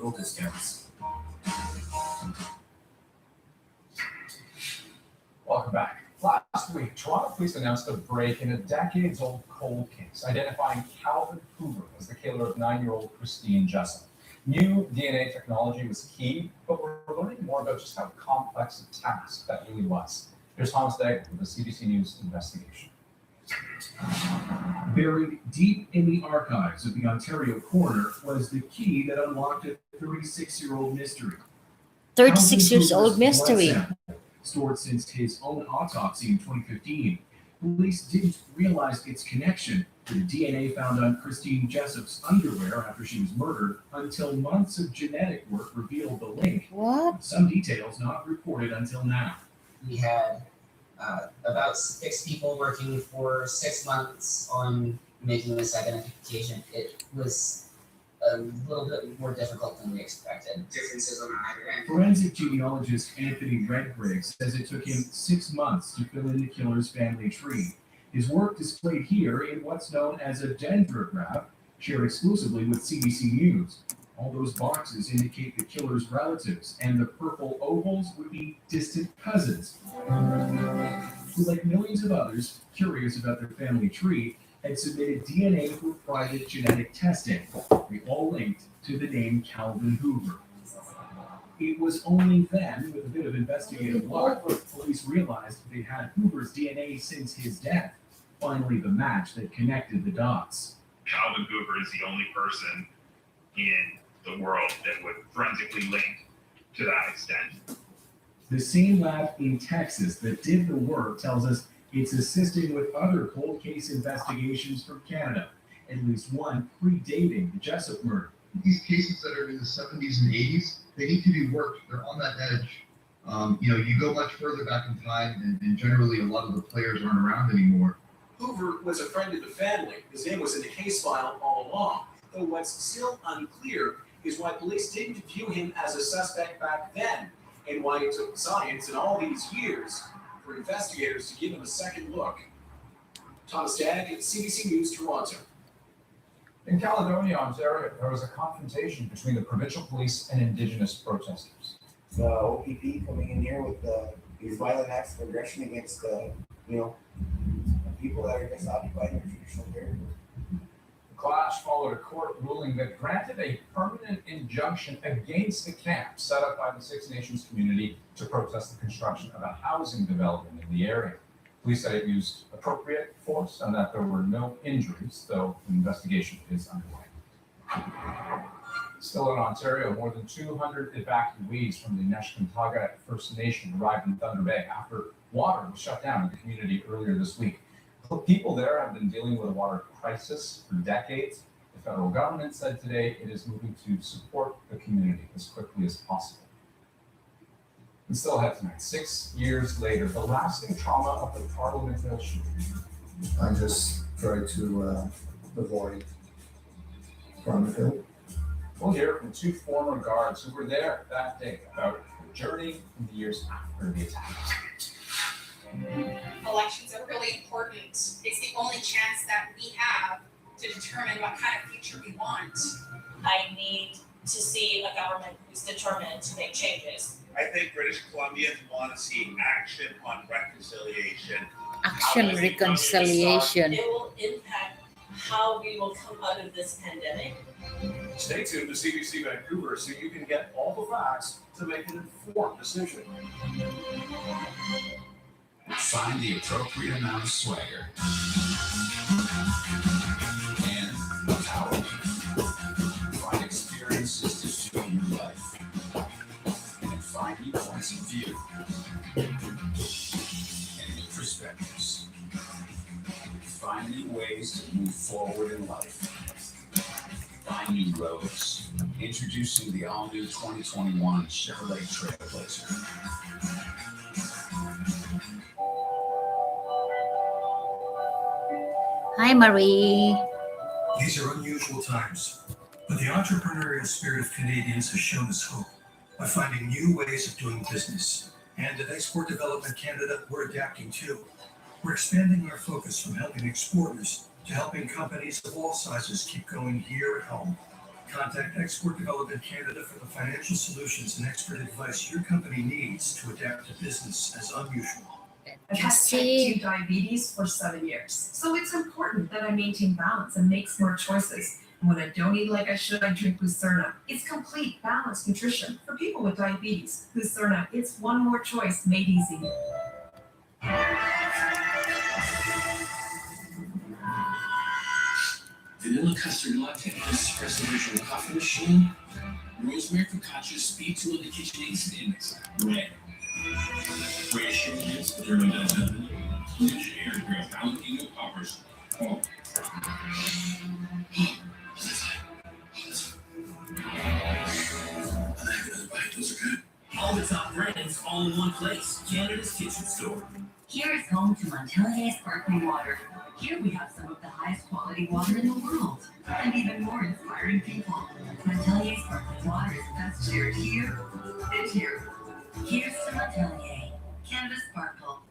hospital discounts. Welcome back. Last week, Toronto police announced a break in a decades-old cold case, identifying Calvin Hoover as the killer of 9-year-old Christine Jessup. New DNA technology was key, but we're learning more about just how complex a task that really was. Here's Thomas Daigle with the CBC News investigation. Buried deep in the archives of the Ontario coroner was the key that unlocked a 36-year-old mystery. 36 years old mystery. Stored since his own autopsy in 2015, police didn't realize its connection to the DNA found on Christine Jessup's underwear after she was murdered until months of genetic work revealed the link. What? Some details not reported until now. We had about 6 people working for 6 months on making this identification. It was a little bit more difficult than we expected. Differences on either end. Forensic genealogist Anthony Redgrave says it took him 6 months to fill in the killer's family tree. His work displayed here in what's known as a dendrograph, shared exclusively with CBC News. All those boxes indicate the killer's relatives, and the purple ovals would be distant cousins, who, like millions of others curious about their family tree, had submitted DNA for private genetic testing. They all linked to the name Calvin Hoover. It was only then, with a bit of investigative luck, police realized they had Hoover's DNA since his death. Finally, the match that connected the dots. Calvin Hoover is the only person in the world that would forensically link to that extent. The same lab in Texas that did the work tells us it's assisting with other cold case investigations from Canada, at least one predating the Jessup murder. These cases that are in the 70s and 80s, they need to be worked. They're on that edge. You go much further back in time, and generally a lot of the players aren't around anymore. Hoover was a friend of the family. His name was in the case file all along. Though what's still unclear is why police didn't view him as a suspect back then, and why it took science in all these years for investigators to give him a second look. Thomas Daigle, CBC News, Toronto. In Caledonia, Ontario, there was a confrontation between the provincial police and Indigenous protesters. The OPP coming in here with these violent acts of aggression against people that are just occupying their traditional territory. The clash followed a court ruling that granted a permanent injunction against the camp set up by the Six Nations community to protest the construction of a housing development in the area. Police said it used appropriate force and that there were no injuries, though an investigation is underway. Still in Ontario, more than 200 evacuees from the Neshkantaga First Nation arrived in Thunder Bay after water was shut down in the community earlier this week. The people there have been dealing with a water crisis for decades. The federal government said today it is moving to support the community as quickly as possible. And still ahead tonight, 6 years later, the lasting trauma of the Parliament Hill shooting. I just try to avoid Parliament Hill. We'll hear from 2 former guards who were there that day about their journey in the years after the attack. Elections are really important. It's the only chance that we have to determine what kind of future we want. I need to see a government who's determined to make changes. I think British Columbians want to see action on reconciliation. Action reconciliation. It will impact how we will come out of this pandemic. Stay tuned to CBC Vancouver so you can get all the facts to make an informed decision. Find the appropriate amount of swagger and power. Find experiences to fill your life and find new points of view and new perspectives. Find new ways to move forward in life. Find new roads. Introducing the all-new 2021 Chevrolet Trailblazer. Hi, Marie. These are unusual times, but the entrepreneurial spirit of Canadians has shown us hope by finding new ways of doing business. And at Export Development Canada, we're adapting too. We're expanding our focus from helping exporters to helping companies of all sizes keep going here at home. Contact Export Development Canada for the financial solutions and expert advice your company needs to adapt to business as unusual. I've had type 2 See, diabetes for 7 years, so it's important that I maintain balance and make smart choices. When I don't eat like I should, I drink Lucerna. It's complete, balanced nutrition for people with diabetes. Lucerna, it's one more choice made easy. Vanilla custard latte, espresso original coffee machine, rosemary focaccia speed tool in the KitchenAid stand mixer, red. Fresh ingredients, thermodynamic, engineer, grilled jalapeno poppers. Oh. Those are good. All the top brands, all in one place. Canada's Kitchen Store. Here is home to Montelier Sparkling Water. Here we have some of the highest quality water in the world, and even more inspiring people. Montelier Sparkling Water is best shared here and here. Here's to Montelier, Canada Sparkle.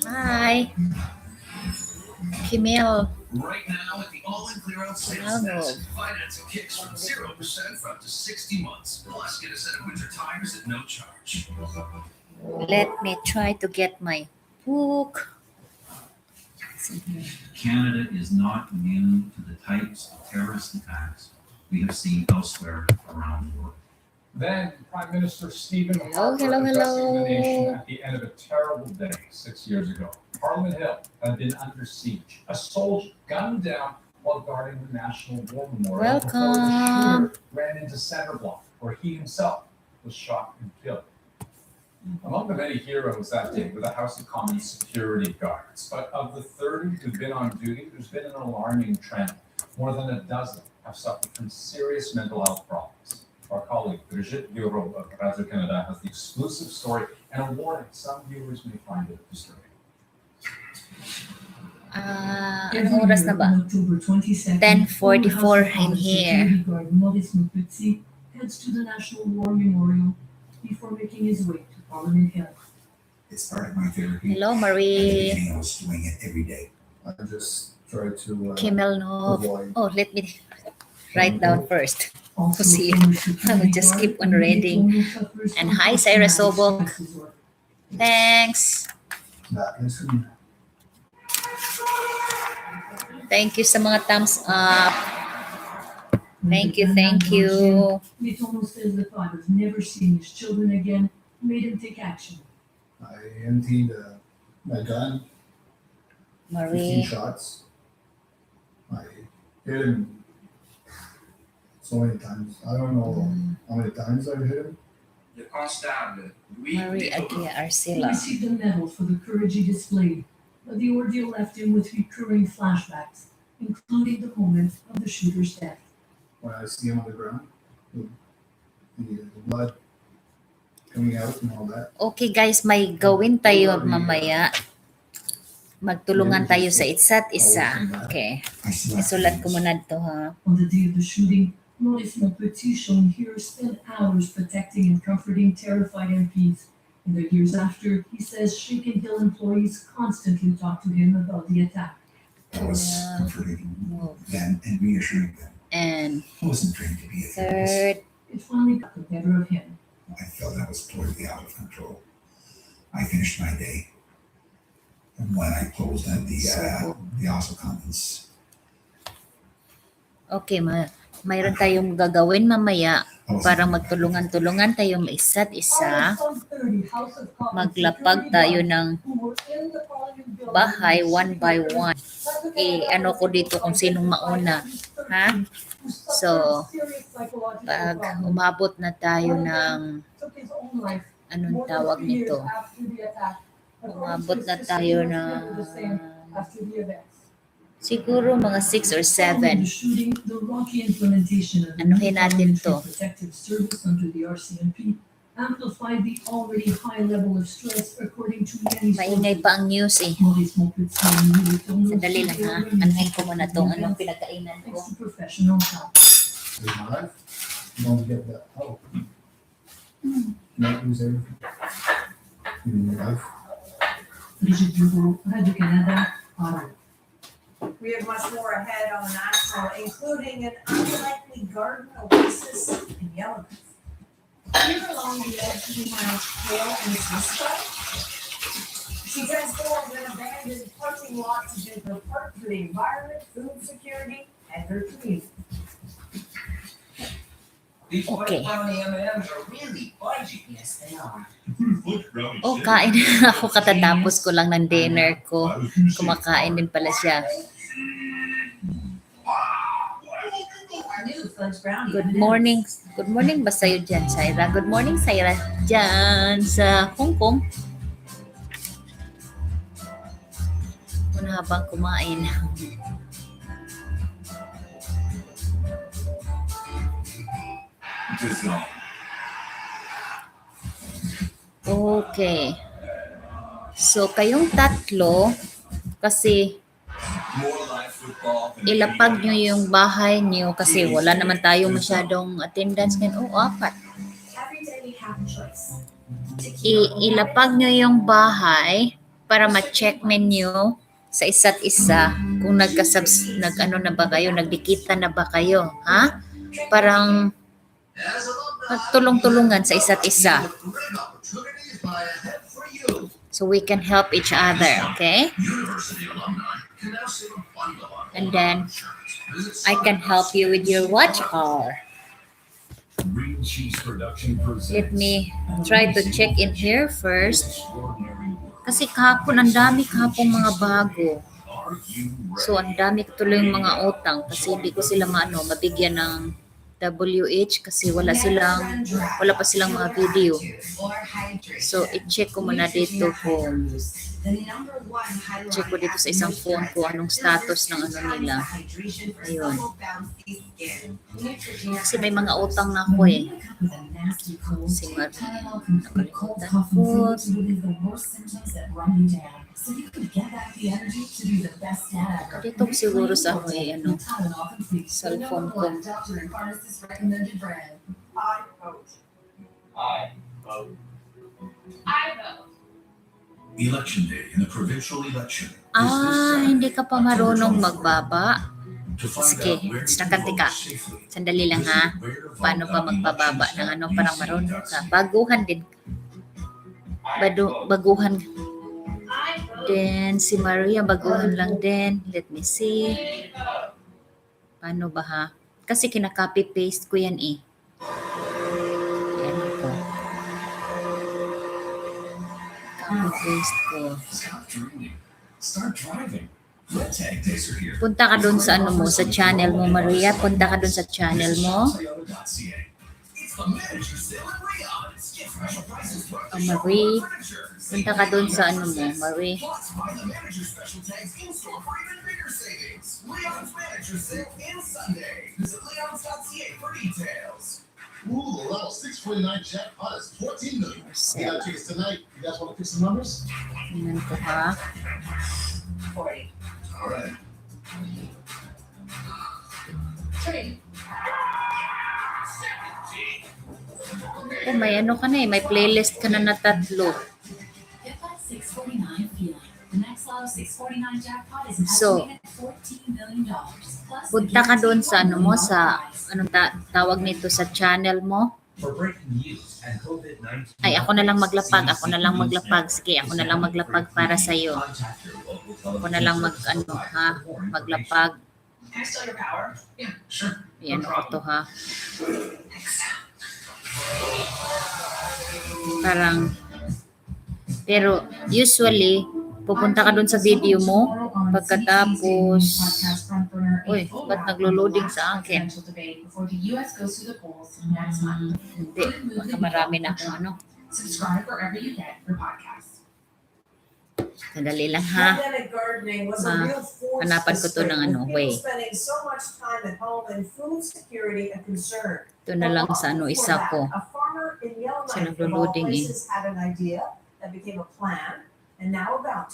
hi. Kimil. Right now at the all-in clear-out sales desk, financing kicks from 0% for up to 60 months. Plus, get a set of winter tires at no charge. Let me try to get my book. Canada is not immune to the types of terrorist attacks we have seen elsewhere around the world. Then Prime Minister Stephen Hello, Harper hello, addressing the nation hello. at the end of a terrible day 6 years ago. Parliament Hill had been under siege. A soldier gunned down while guarding the National War Memorial before the Welcome. shooter ran into Center Block, where he himself was shot and killed. Among the many heroes that day were the House of Commons security guards. But of the 30 who've been on duty, there's been an alarming trend. More than a dozen have suffered from serious mental health problems. Our colleague Brigitte Bureau of Radio-Canada has the exclusive story and a warning some viewers may find it disturbing. Anong oras na ba? 10:44 in here. Maurice Maupetit heads to the National War Memorial before making his way to Parliament Hill. It's part of my therapy. Hello, Marie. Everything I was doing it every day. I just try to Kimel no. avoid Oh, let me write down first. Also, See, I will just keep on reading. And hi, Sarah Sobok. Thanks. that. Listen, Thank you sa mga thumbs up. Thank you, thank you. Mitomo says the father's never seen his children again, made him take action. I emptied my gun, 15 Marie. shots. I hit him so many times. I don't know how many times I hit him. Marie Agia He Arcila. received a medal for the courage he displayed, but the ordeal left him with recurring flashbacks, including the moment of the shooter's death. When I see him on the ground, the blood coming out and all that. Okay guys, may gawin tayo mamaya. Magtulungan tayo sa isa't isa. Okay. Isulat ko muna to ha. On the day of the shooting, Maurice Maupetit, shown here, spent hours protecting and comforting terrified MPs. In the years after, he says Shaken Hill employees constantly talked to him about the attack. I was comforting them and reassuring them. And I wasn't trained to be a therapist. third, It finally got the better of him. I felt I was totally out of control. I finished my day. And when I closed at the House of Commons, okay, mayroon tayong gagawin mamaya para magtulungan-tulungan tayo isa't isa. Maglapag tayo ng bahay one by one. Ano ko dito kung sinong mauna. Ha? So, pag umabot na tayo ng anong tawag nito? Umabot na tayo ng siguro mga 6 or 7. Anuhin natin to. Amplified the already high level of stress according to many Maingay pa ang news eh. Sandali lang ha. Anuhin ko muna tong anong pinagkainan ko. professional help. save my life. You don't get that help. Not lose everything. Even your life. Radio Canada, Ottawa. We have much more ahead on the national, including an unlikely garden oasis in Yellowknife. Here along the edge, we have Kale and Siska. She transformed an abandoned parking lot to do her part for the environment, food security, and her community. Okay. brownie M&Ms are really fudgy. Yes, they are. Oh, kain ako katatapos ko lang ng dinner ko. Kumakain din pala siya. Good morning. Good morning ba sa'yo dyan, Syra? Good morning, Syra. Dyan sa Hong Kong. Habang kumain. Okay. So, kayong tatlo, kasi ilapag nyo yung bahay nyo kasi wala naman tayo masyadong attendance ngayon. Oh, 4. Ilapag nyo yung bahay para ma-check menu sa isa't isa kung nag-ano na ba kayo, nagdikita na ba kayo, ha? Parang magtulong-tulungan sa isa't isa. So we can help each other, okay? And then I can help you with your watch car. Let me try to check in here first. Kasi kahapon, ang dami kahapon mga bago. So, ang dami ko tuloy yung mga utang kasi hindi ko sila mabigyan ng WH kasi wala pa silang mga video. So, i-check ko muna dito kung check ko dito sa isang phone ko anong status ng nila. Ayun. Kasi may mga utang na ako eh. Si nakalimutan ko. Dito ko siguro sa cellphone ko. I vote. Election day in the provincial election. Hindi ka pa marunong magbaba? Sige, tika. Sandali lang ha. Paano ba magbababa ng parang marunong ka? Baguhan din. Baguhan. Then, si Maria, baguhan lang din. Let me see. Paano ba ha? Kasi kinaka-copy-paste ko yan eh. Yan ko. Copy-paste ko. Start driving. Tag days are here. Punta ka dun sa sa channel mo, Maria. Punta ka dun sa channel mo. Marie. Punta ka dun sa Marie. Ooh, the level 649 jackpot is 14 million. We got tickets tonight. You guys want to pick some numbers? Tingnan ko ha. 40. All right. 3. Oh, may ka na eh. May playlist ka na 3. So, punta ka doon sa tawag nito sa channel mo. Ay, ako na lang maglapag. Sige, ako na lang maglapag para sa iyo. Ako na lang maglapag. Can I steal your power? Yeah, sure. Yan ako to ha. Parang, pero usually, pupunta ka dun sa video mo, pagkatapos, uy, ba't naglo-loading sa akin? Hindi, baka marami na akong Subscribe wherever you get your podcast. Sandali lang ha. Hanapan ko to ng way. Ito na lang sa isa ko. Sa naglo-loading in. And now about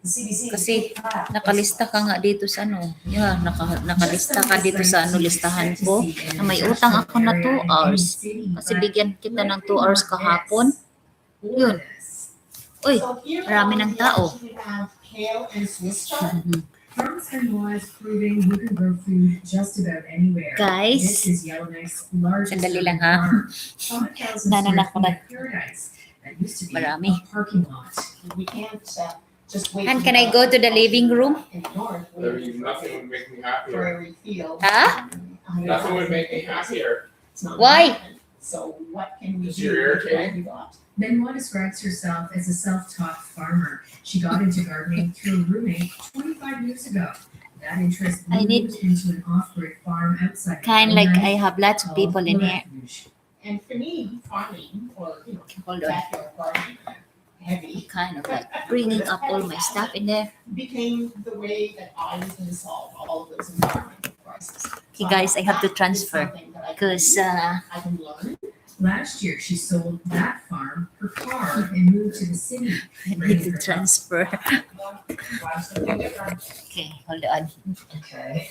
The CBC Kasi take track. nakalista ka nga dito sa ano. Yeah, nakalista ka dito sa ano listahan ko. Na may utang ako na 2 hours. Kasi bigyan kita ng 2 hours kahapon. Yun. Uy, marami ng tao. We have kale and Swiss chard. Farms and laws proving you can grow food just about anywhere. Guys, This is Yellowknife's largest sandali lang urban ha. farm. 5,000 Nanan ako na. square feet of paradise. That used to be Marami. a parking lot. We can't just wait. And can I go to the living room? In the north, Nothing would make me happier. Prairie Field. Huh? Nothing would make me happier. It's not Why? happening. So what can we Is do? your with what irritating? we got? Benoit describes herself as a self-taught farmer. She got into gardening through a roommate 25 years ago. That interest I need- moved into an off-grid farm outside. Kind like I Yellowknife have lots of called people in The here. Refuge. And for me, farming or Hold on. backyard gardening, heavy, Kind of like bringing up all my stuff in there. became the way that I was going to solve all of those environmental crises. Okay guys, I have to transfer because I can learn. Last year, she sold that farm, her car, and moved to the city. I need to transfer. Try something different. Okay, hold on. Okay.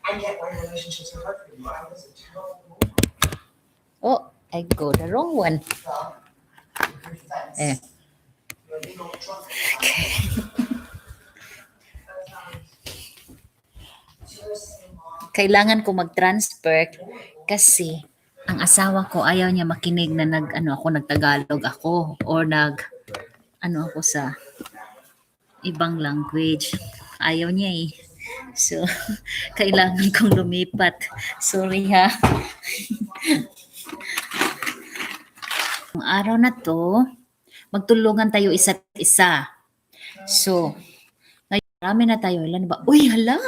I get why relationships are hard for you. I was a terrible Oh, I go the wrong one. well, your defense. Eh. You're a big old drunk. Kailangan ko mag-transfer kasi ang asawa ko ayaw niya makinig na nagtagalog ako or ako sa ibang language. Ayaw niya eh. So, kailangan kong lumipat. Sorry ha. Ang araw na to, magtulungan tayo isa't isa. So, ngayon marami na tayo. Ilan ba? Uy, hala!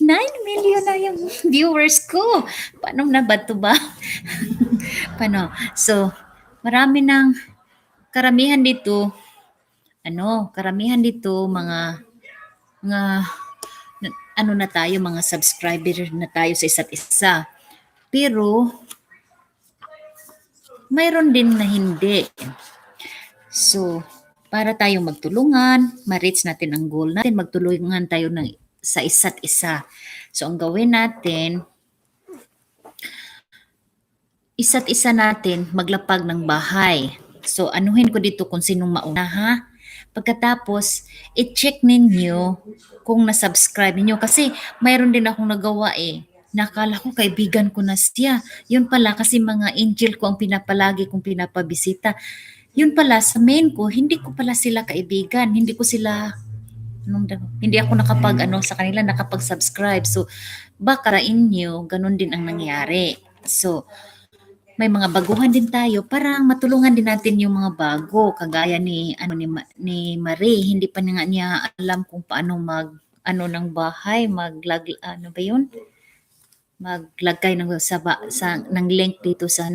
9 million na yung viewers ko. Paano na ba ito ba? Paano? So, marami ng karamihan dito mga na tayo, mga subscriber na tayo sa isa't isa. Pero, mayroon din na hindi. So, para tayong magtulungan, ma-reach natin ang goal natin, magtulungan tayo sa isa't isa. So, ang gawin natin, isa't isa natin maglapag ng bahay. So, anuhin ko dito kung sinong mauna ha. Pagkatapos, i-check ninyo kung na-subscribe ninyo. Kasi mayroon din akong nagawa eh. Nakala ko kaibigan ko na siya. Yun pala kasi mga angel ko ang pinapalagi kong pinapabisita. Yun pala sa main ko, hindi ko pala sila kaibigan. Hindi ako sa kanila nakapag-subscribe. So, baka inyo, ganun din ang nangyari. So, may mga baguhan din tayo para matulungan din natin yung mga bago. Kagaya ni Marie, hindi pa nga niya alam kung paano ng bahay, maglagay ng link dito sa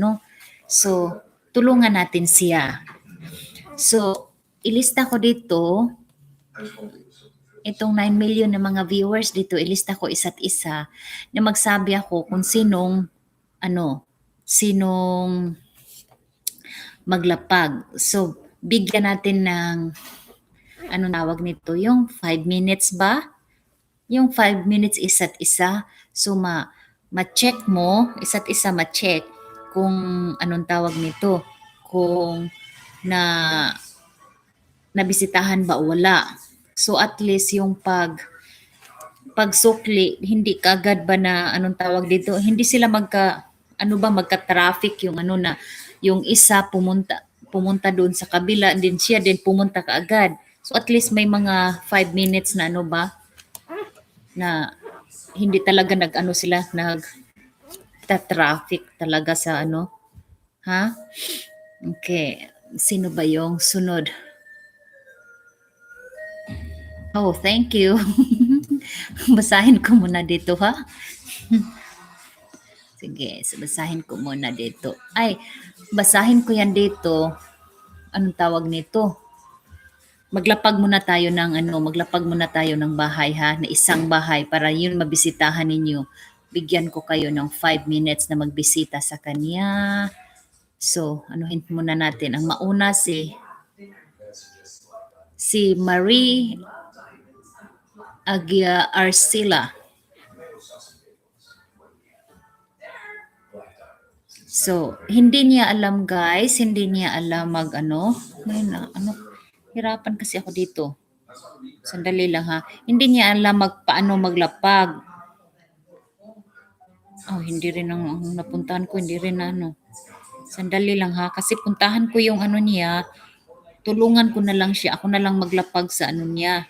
So, tulungan natin siya. So, ilista ko dito, itong 9 million na mga viewers dito, ilista ko isa't isa na magsabi ako kung sinong maglapag. So, bigyan natin ng tawag nito, yung 5 minutes ba? Yung 5 minutes isa't isa. So, ma-check mo, isa't isa ma-check kung anong tawag nito, kung nabisitahan ba o wala. So, at least yung pagsukli, hindi kaagad ba na tawag dito, hindi sila magka-traffic yung isa pumunta doon sa kabila, din siya din pumunta kaagad. So at least may mga 5 minutes na na hindi talaga sila nagta-traffic talaga sa ha? Okay, sino ba yung sunod? Oh, thank you. Basahin ko muna dito ha. Sige, basahin ko muna dito. Ay, basahin ko yan dito. Anong tawag nito? Maglapag muna tayo ng bahay ha, na isang bahay para yun mabisitahan ninyo. Bigyan ko kayo ng 5 minutes na magbisita sa kanya. So, anuhin muna natin. Ang mauna si si Marie Agia Arcila. So, hindi niya alam guys, hindi niya alam hirapan kasi ako dito. Sandali lang ha. Hindi niya alam paano maglapag. Oh, hindi rin ang napuntahan ko, hindi rin Sandali lang ha, kasi puntahan ko yung niya, tulungan ko na lang siya, ako na lang maglapag sa niya.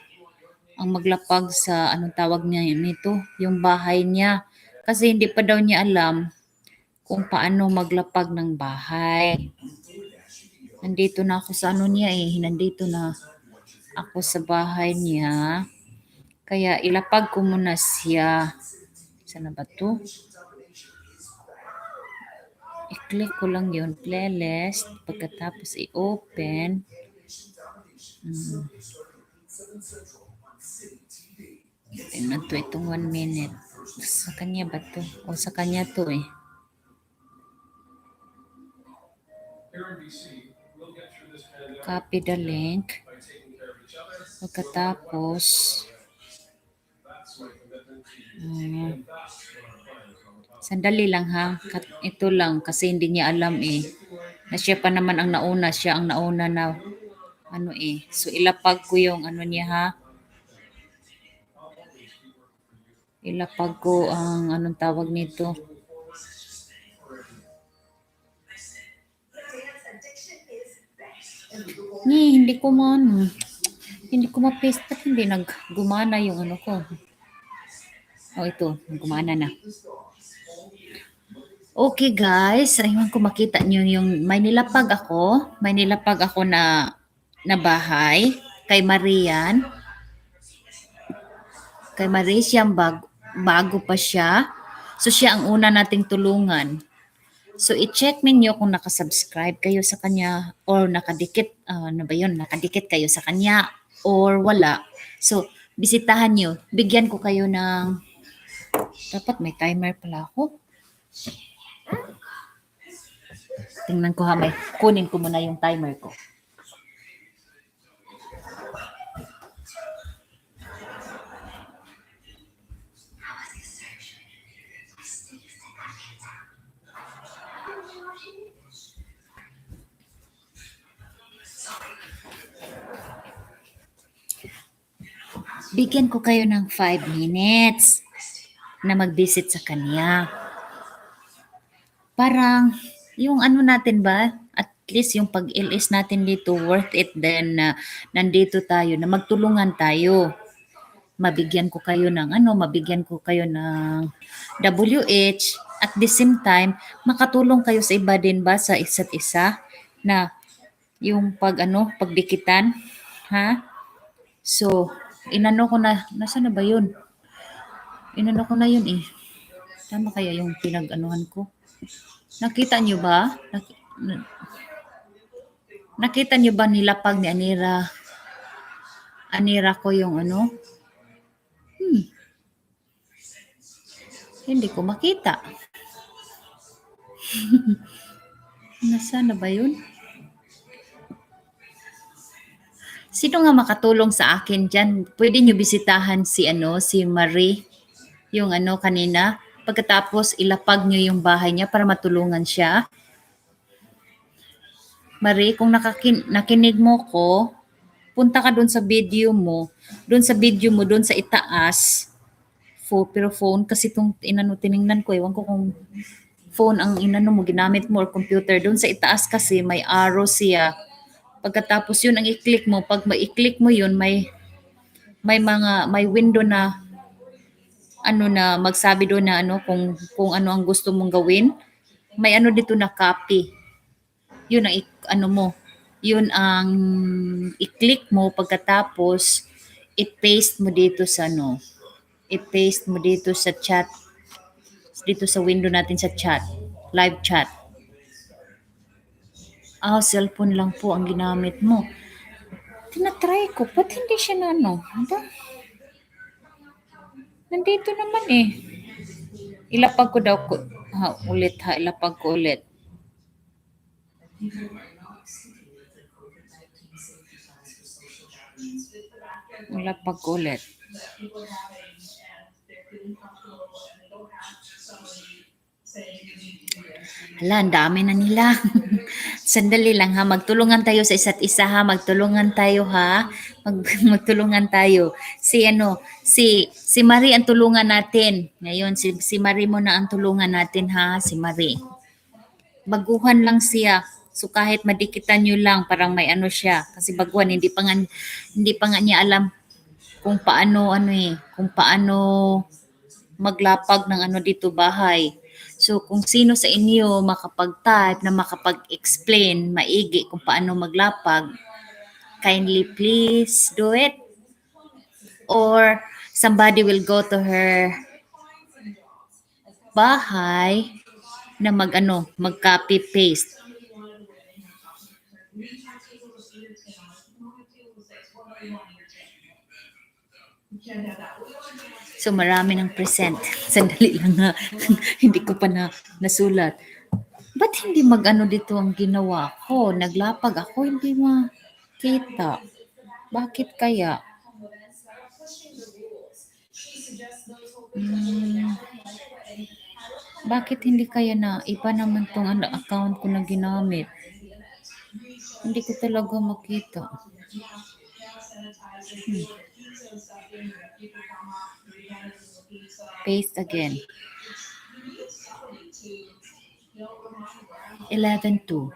Ang maglapag sa anong tawag niya nito, yung bahay niya. Kasi hindi pa daw niya alam kung paano maglapag ng bahay. Nandito na ako sa niya nandito na ako sa bahay niya. Kaya ilapag ko muna siya. Saan na ba to? I-click ko lang yun, playlist. Pagkatapos i-open. Tingnan to, itong 1 minute. Sa kanya ba to? O sa kanya to Copy the link. Pagkatapos, sandali lang ha. Ito lang kasi hindi niya alam na siya pa naman ang nauna. Siya ang nauna na So ilapag ko yung niya ha. Ilapag ko ang anong tawag nito. Hindi ko ma-paste. Ba't hindi gumana yung ko? Oh, ito. Gumana na. Okay guys. Ayun ko makita nyo yung may nilapag ako na bahay kay Marian. Kay Marie siyang bago pa siya. So siya ang una nating tulungan. So i-check ninyo kung nakasubscribe kayo sa kanya or nakadikit, nakadikit kayo sa kanya or wala. So bisitahan nyo. Bigyan ko kayo ng, dapat may timer pala ako. Tingnan ko ha, kunin ko muna yung timer ko. Bigyan ko kayo ng 5 minutes na mag-visit sa kanya. Parang, yung natin ba, at least yung pag-LS natin dito, worth it then nandito tayo, na magtulungan tayo. Mabigyan ko kayo ng WH, at the same time, makatulong kayo sa iba din ba, sa isa't isa, na yung pagdikitan, ha? So, inano ko na, nasa na ba yun? Inano ko na yun Tama kaya yung pinag-anuhan ko? Nakita nyo ba? Nakita nyo ba nilapag ni Anira? Anira ko yung Hindi ko makita. Nasa na ba yun? Sino nga makatulong sa akin dyan? Pwede nyo bisitahan si Marie, yung kanina. Pagkatapos, ilapag nyo yung bahay niya para matulungan siya. Marie, kung nakinig mo ko, punta ka doon sa video mo. Doon sa itaas. Pero phone, kasi itong tiningnan ko, ewan ko kung phone ang mo, ginamit mo or computer. Doon sa itaas kasi may arrow siya. Pagkatapos yun ang i-click mo, pag ma-i-click mo yun, may window na na magsabi doon na kung ano ang gusto mong gawin. May dito na copy. Yun ang mo. Yun ang i-click mo, pagkatapos i-paste mo dito sa i-paste mo dito sa chat. Dito sa window natin sa chat, live chat. Cellphone lang po ang ginamit mo. Tinatry ko. Ba't hindi siya na Nandito naman Ilapag ko daw ulit ha. Ilapag ko ulit. Maglapag ko ulit. that people are having and they're feeling comfortable and they don't have somebody saying you need to do this. Hala, ang dami na nila. Sandali lang ha, magtulungan tayo sa isa't isa ha, magtulungan tayo ha. Magtulungan tayo. Si Marie ang tulungan natin. Ngayon, si Marie mo na ang tulungan natin ha, si Marie. Baguhan lang siya. So kahit madikitan nyo lang, parang may ano siya. Kasi baguhan, hindi pa nga niya alam kung paano maglapag ng ano dito bahay. So kung sino sa inyo makapag-type na makapag-explain maigi kung paano maglapag, kindly please do it. Or somebody will go to her bahay na mag-copy paste. So marami ng present. Sandali lang ha. Hindi ko pa nasulat. Ba't hindi dito ang ginawa ko? Naglapag ako, hindi makita. Bakit kaya? Bakit hindi kaya na iba naman tong account ko na ginamit? Hindi ko talaga makita. Paste again. 11:2.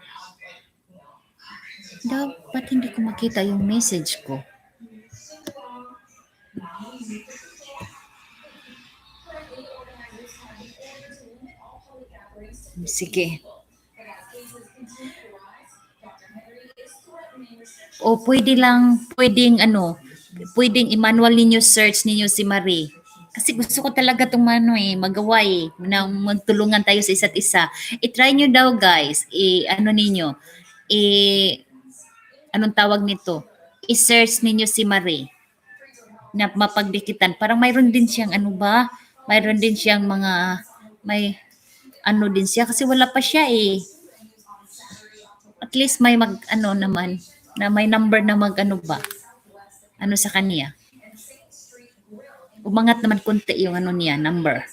Ba't hindi ko makita yung message ko? Sige. O pwedeng i-manual ninyo search ninyo si Marie. Kasi gusto ko talaga itong magawa na magtulungan tayo sa isa't isa. I-try nyo daw guys, anong tawag nito? I-search ninyo si Marie na mapagdikitan. Parang mayroon din siyang mayroon din siyang may din siya kasi wala pa siya At least may naman na may number na sa kanya. Umangat naman konti yung niya, number.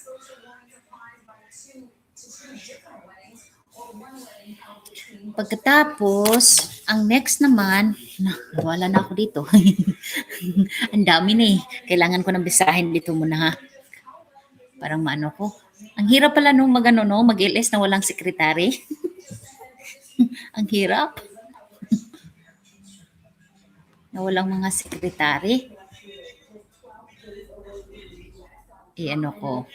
Pagkatapos, ang next naman, wala na ako dito. Ang dami na Kailangan ko nang bisahin dito muna ha. Parang maano ko. Ang hirap pala nung mag-LS na walang sekretary. Ang hirap. Na walang mga sekretary. Ko.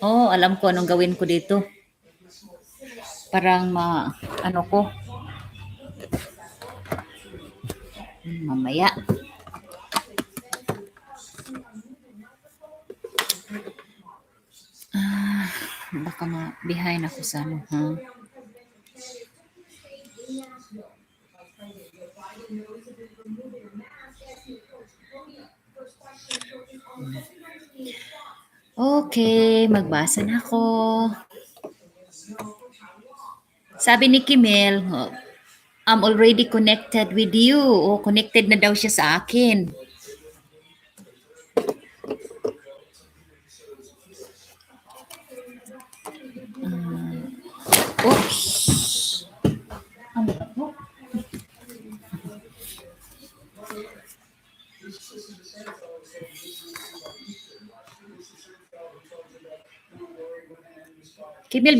Alam ko anong gawin ko dito. Parang ko. Mamaya. Baka behind ako sa ha. Okay, magbasa na ako. Sabi ni Kimel, I'm already connected with you. Connected na daw siya sa akin. Oops. Kimil,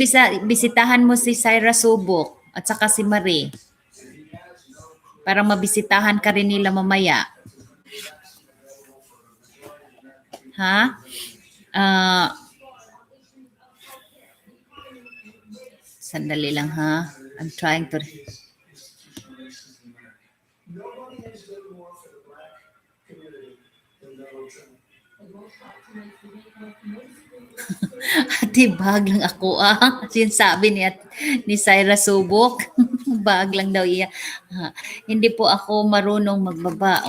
bisitahan mo si Syra Subok at saka si Marie. Para mabisitahan ka rin nila mamaya. Ha? Sandali lang ha. I'm trying to... Ate, bag lang ako Sinasabi ni Syra Subok. Bag lang daw iya. Hindi po ako marunong magbaba.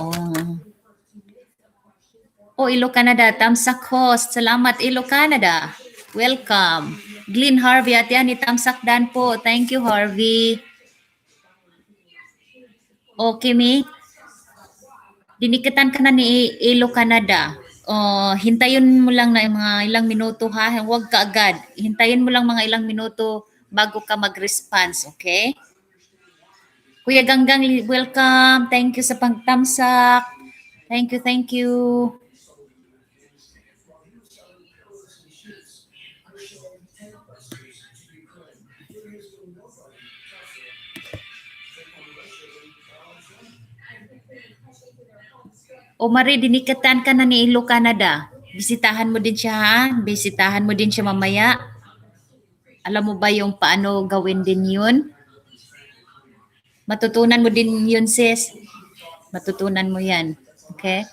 Ilo Canada, Tamsak host. Salamat Ilo Canada. Welcome. Glenn Harvey at yan ni Tamsak Dan po. Thank you Harvey. Okay, me? Dinikatan ka na ni Elo Canada. Hintayin mo lang na mga ilang minuto ha. Huwag ka agad. Hintayin mo lang mga ilang minuto bago ka mag-response, okay? Kuya Ganggang, welcome. Thank you sa pagtamsak. Thank you, thank you. O Marie, dinikatan ka na ni Ilo Canada. Bisitahan mo din siya ha? Bisitahan mo din siya mamaya. Alam mo ba yung paano gawin din yun? Matutunan mo din yun, sis. Matutunan mo yan. Okay?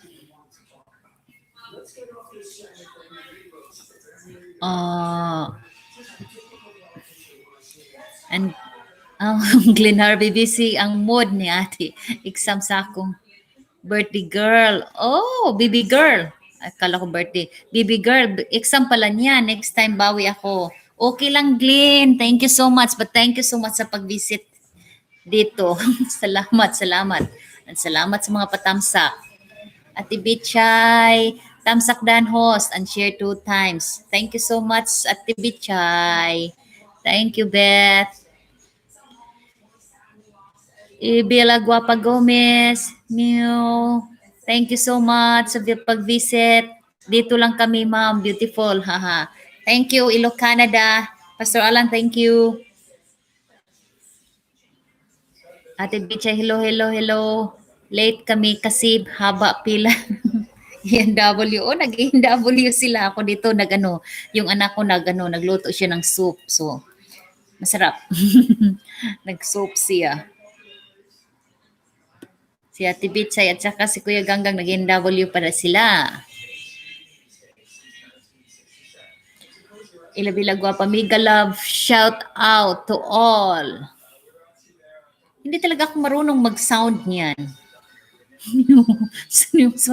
And Glenn Harvey, busy ang mood ni ate. Exam sa akong birthday girl. Oh, baby girl. Akala ko birthday. Baby girl, exam pala niya. Next time bawi ako. Okay lang, Glenn. Thank you so much. But thank you so much sa pag-visit dito. Salamat, salamat. At salamat sa mga patamsak. Ate Bichay, tamsak dan host and share 2 times. Thank you so much, Ate Bichay. Thank you, Beth. Ibila Guapa Gomez, Mew. Thank you so much sa pag-visit. Dito lang kami, ma'am. Beautiful. Haha. Thank you, Ilo Canada. Pastor Alan, thank you. Ate Bichay, hello, hello, hello. Late kami kasi haba pila. ENW. Nag-ENW sila. Ako dito, yung anak ko nagluto siya ng soup. So, masarap. Nag-soup siya. Si Ate Bichay at saka si Kuya Ganggang nag-NW para sila. Ilabila Guapa, mega love, shout out to all. Hindi talaga ako marunong mag-sound niyan.